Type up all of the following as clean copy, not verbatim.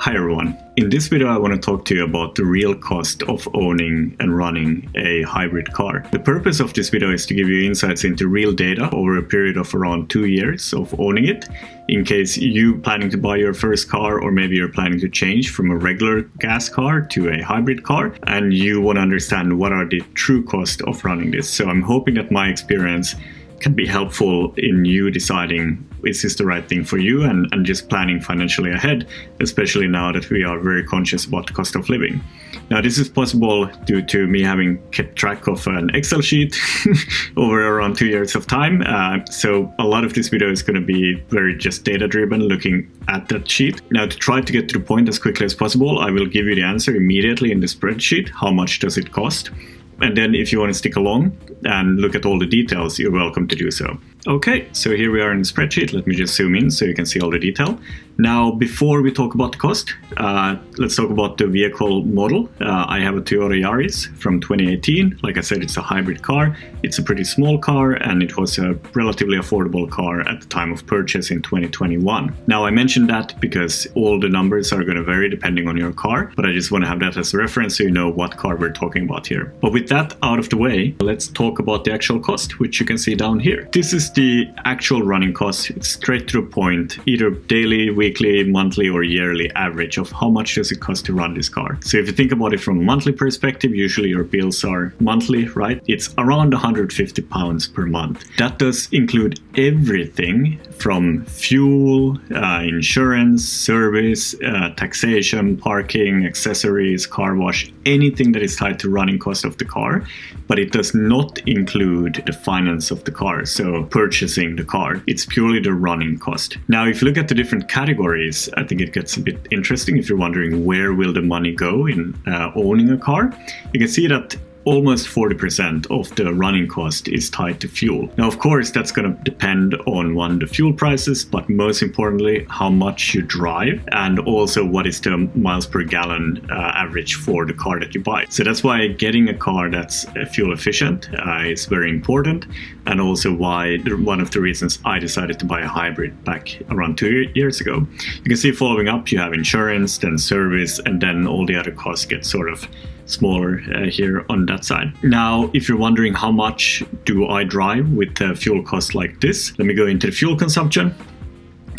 Hi everyone. In this video I want to talk to you about the real cost of owning and running a hybrid car. The purpose of this video is to give you insights into real data over a period of around 2 years of owning it, in case you're planning to buy your first car, or maybe you're planning to change from a regular gas car to a hybrid car and you want to understand what are the true costs of running this. So I'm hoping that my experience can be helpful in you deciding is this the right thing for you and just planning financially ahead, especially now that we are very conscious about the cost of living. Now, this is possible due to me having kept track of an Excel sheet over around 2 years of time. So a lot of this video is going to be very just data driven, looking at that sheet. Now, to try to get to the point as quickly as possible, I will give you the answer immediately in the spreadsheet. How much does it cost? And then if you want to stick along and look at all the details, you're welcome to do so. Okay, so here we are in the spreadsheet. Let me just zoom in so you can see all the detail. Now, before we talk about the cost, let's talk about the vehicle model. I have a Toyota Yaris from 2018. Like I said, it's a hybrid car. It's a pretty small car, and it was a relatively affordable car at the time of purchase in 2021. Now, I mentioned that because all the numbers are going to vary depending on your car, but I just want to have that as a reference so you know what car we're talking about here. But with that out of the way, let's talk about the actual cost, which you can see down here. This is the actual running cost. It's straight to the point, either daily, weekly, monthly, or yearly average of how much does it cost to run this car. So if you think about it from a monthly perspective, usually your bills are monthly, right? It's around 150 pounds per month. That does include everything from fuel, insurance, service, taxation, parking, accessories, car wash, anything that is tied to running cost of the car, but it does not include the finance of the car, so purchasing the car. It's purely the running cost. Now, if you look at the different categories, I think it gets a bit interesting if you're wondering where will the money go in owning a car. You can see that almost 40% of the running cost is tied to fuel. Now, of course, that's going to depend on the fuel prices, but most importantly, how much you drive, and also what is the miles per gallon average for the car that you buy. So that's why getting a car that's fuel efficient is very important, and also why one of the reasons I decided to buy a hybrid back around 2 years ago. You can see following up, you have insurance, then service, and then all the other costs get sort of smaller here on that side. Now, if you're wondering how much do I drive with a fuel cost like this, let me go into the fuel consumption.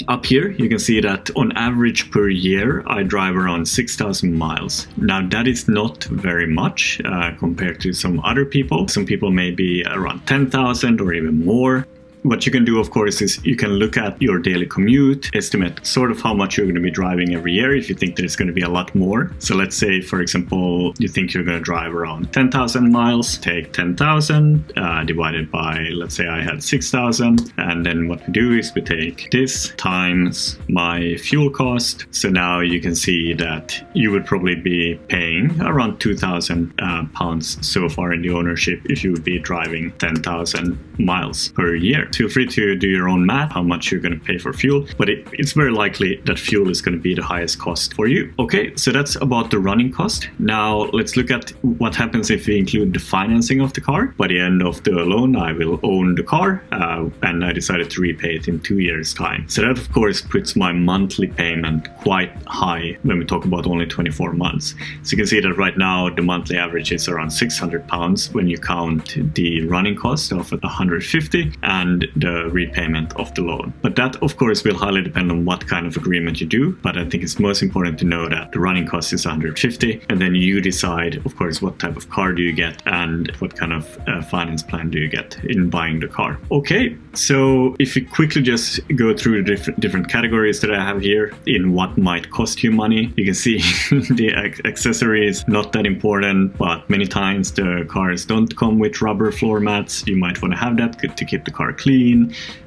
Up here, you can see that on average per year, I drive around 6,000 miles. Now, that is not very much compared to some other people. Some people may be around 10,000 or even more. What you can do, of course, is you can look at your daily commute, estimate sort of how much you're going to be driving every year if you think that it's going to be a lot more. So let's say, for example, you think you're going to drive around 10,000 miles, take 10,000 divided by, let's say I had 6,000. And then what we do is we take this times my fuel cost. So now you can see that you would probably be paying around 2,000 pounds so far in the ownership if you would be driving 10,000 miles per year. Feel free to do your own math, how much you're going to pay for fuel, but it's very likely that fuel is going to be the highest cost for you. Okay, so that's about the running cost. Now let's look at what happens if we include the financing of the car. By the end of the loan, I will own the car, and I decided to repay it in 2 years' time. So that, of course, puts my monthly payment quite high when we talk about only 24 months. So you can see that right now the monthly average is around 600 pounds when you count the running cost of 150 and the repayment of the loan. But that, of course, will highly depend on what kind of agreement you do. But I think it's most important to know that the running cost is 150, and then you decide, of course, what type of car do you get and what kind of finance plan do you get in buying the car. Okay, so if you quickly just go through the different categories that I have here in what might cost you money, you can see the accessories, not that important, but many times the cars don't come with rubber floor mats. You might want to have that to keep the car clean.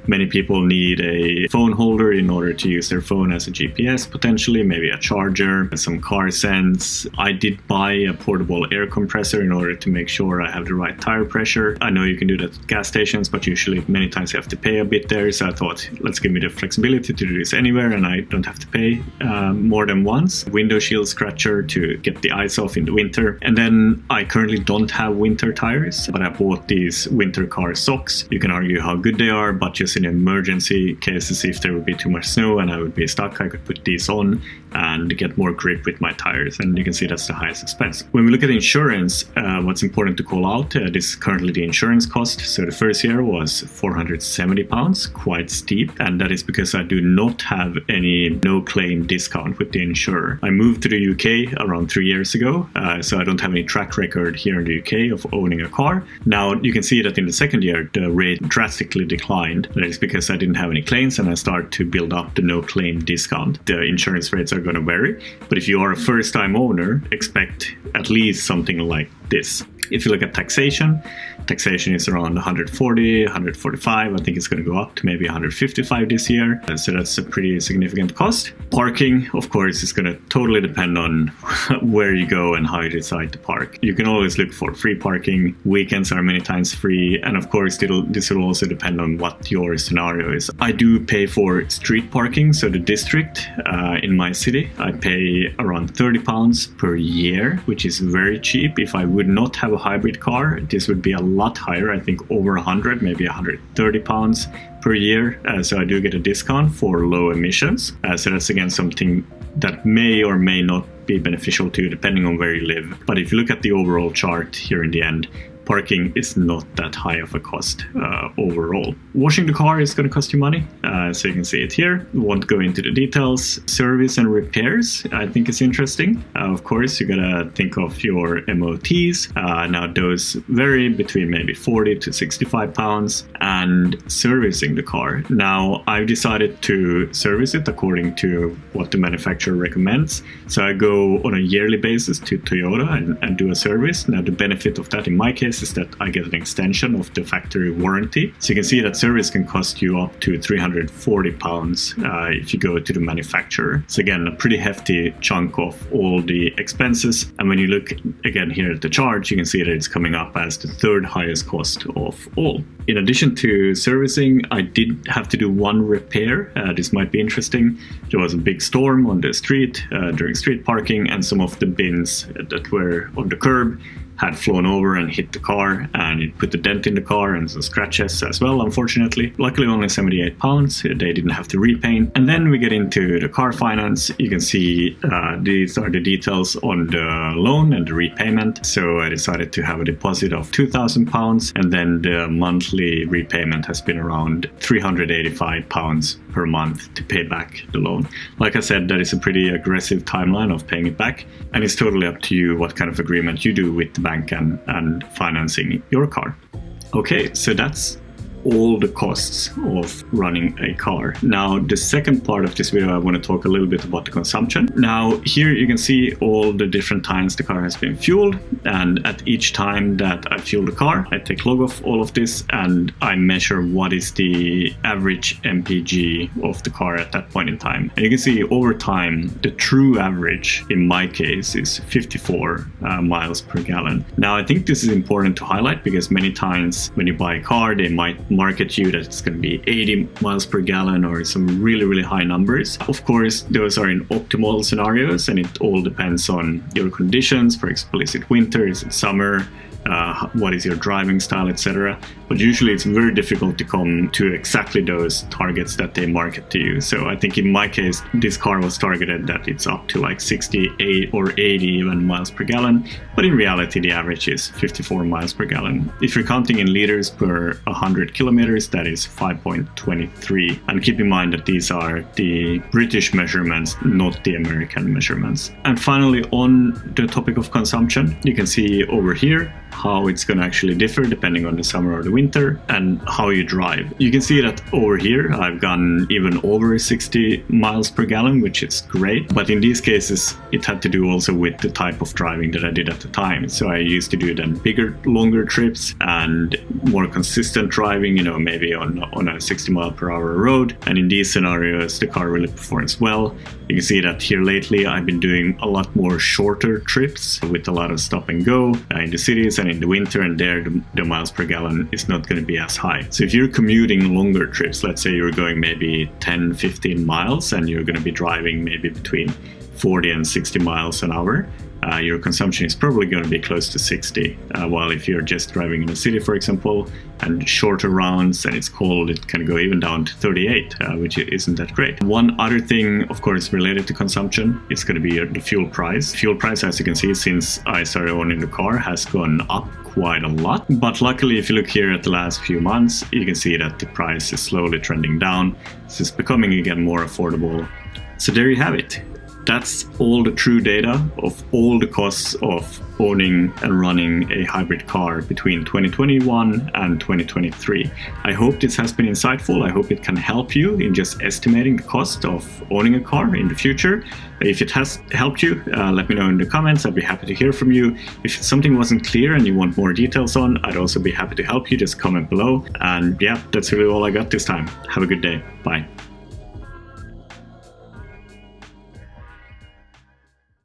Many people need a phone holder in order to use their phone as a GPS, potentially, maybe a charger, some car scents. I did buy a portable air compressor in order to make sure I have the right tire pressure. I know you can do that at gas stations, but usually many times you have to pay a bit there. So I thought, let's give me the flexibility to do this anywhere and I don't have to pay more than once. Window shield scratcher to get the ice off in the winter. And then I currently don't have winter tires, but I bought these winter car socks. You can argue how good good they are, but just in emergency cases, if there would be too much snow and I would be stuck, I could put these on and get more grip with my tires. And you can see that's the highest expense. When we look at insurance, what's important to call out, this is currently the insurance cost. So the first year was £470, quite steep. And that is because I do not have any no claim discount with the insurer. I moved to the UK around 3 years ago, so I don't have any track record here in the UK of owning a car. Now you can see that in the second year, the rate drastically declined. That is because I didn't have any claims and I started to build up the no claim discount. The insurance rates are going to vary, but if you are a first time owner, expect at least something like this. If you look at taxation is around 140, 145. I think it's going to go up to maybe 155 this year. So that's a pretty significant cost. Parking, of course, is going to totally depend on where you go and how you decide to park. You can always look for free parking. Weekends are many times free. And of course, this will also depend on what your scenario is. I do pay for street parking. So the district in my city, I pay around £30 per year, which is very cheap. If I would not have a hybrid car, this would be a lot higher. I think over 100, maybe £130 per year. So I do get a discount for low emissions. So that's again something that may or may not be beneficial to you depending on where you live. But if you look at the overall chart here in the end, parking is not that high of a cost overall. Washing the car is going to cost you money, so you can see it here. We won't go into the details. Service and repairs, I think is interesting. Of course, you gotta think of your MOTs. Now those vary between maybe 40 to 65 pounds, and servicing the car. Now I've decided to service it according to what the manufacturer recommends. So I go on a yearly basis to Toyota and do a service. Now the benefit of that in my case is that I get an extension of the factory warranty. So you can see that service can cost you up to £340 if you go to the manufacturer. So again, a pretty hefty chunk of all the expenses. And when you look again here at the chart, you can see that it's coming up as the third highest cost of all. In addition to servicing, I did have to do one repair. This might be interesting. There was a big storm on the street during street parking, and some of the bins that were on the curb had flown over and hit the car, and it put a dent in the car and some scratches as well, unfortunately. Luckily only £78, they didn't have to repaint. And then we get into the car finance. You can see these are the details on the loan and the repayment. So I decided to have a deposit of £2,000, and then the monthly repayment has been around £385 per month to pay back the loan. Like I said, that is a pretty aggressive timeline of paying it back, and it's totally up to you what kind of agreement you do with the bank and financing your car. Okay, so that's all the costs of running a car. Now, the second part of this video, I want to talk a little bit about the consumption. Now, here you can see all the different times the car has been fueled, and at each time that I fuel the car, I take log of all of this and I measure what is the average MPG of the car at that point in time. And you can see over time, the true average in my case is 54 miles per gallon. Now, I think this is important to highlight because many times when you buy a car, they might market you that it's going to be 80 miles per gallon or some really, really high numbers. Of course, those are in optimal scenarios, and it all depends on your conditions. For example, is it winter, is it summer, what is your driving style, etc. But usually it's very difficult to come to exactly those targets that they market to you. So I think in my case, this car was targeted that it's up to like 68 or 80 even miles per gallon. But in reality, the average is 54 miles per gallon. If you're counting in liters per 100 kilometers, that is 5.23. And keep in mind that these are the British measurements, not the American measurements. And finally, on the topic of consumption, you can see over here how it's going to actually differ depending on the summer or the winter and how you drive. You can see that over here I've gone even over 60 miles per gallon, which is great. But in these cases, it had to do also with the type of driving that I did at the time. So I used to do then bigger, longer trips and more consistent driving, you know, maybe on a 60 mile per hour road. And in these scenarios, the car really performs well. You can see that here lately, I've been doing a lot more shorter trips with a lot of stop and go in the cities and in the winter, and there the miles per gallon is not going to be as high. So if you're commuting longer trips, let's say you're going maybe 10, 15 miles and you're going to be driving maybe between 40 and 60 miles an hour, your consumption is probably going to be close to 60. While if you're just driving in a city, for example, and shorter rounds and it's cold, it can go even down to 38, which isn't that great. One other thing, of course, related to consumption is going to be the fuel price. Fuel price, as you can see, since I started owning the car, has gone up quite a lot. But luckily, if you look here at the last few months, you can see that the price is slowly trending down. So it's becoming again more affordable. So there you have it. That's all the true data of all the costs of owning and running a hybrid car between 2021 and 2023. I hope this has been insightful. I hope it can help you in just estimating the cost of owning a car in the future. If it has helped you, let me know in the comments. I'd be happy to hear from you. If something wasn't clear and you want more details on, I'd also be happy to help you. Just comment below. And yeah, that's really all I got this time. Have a good day. Bye.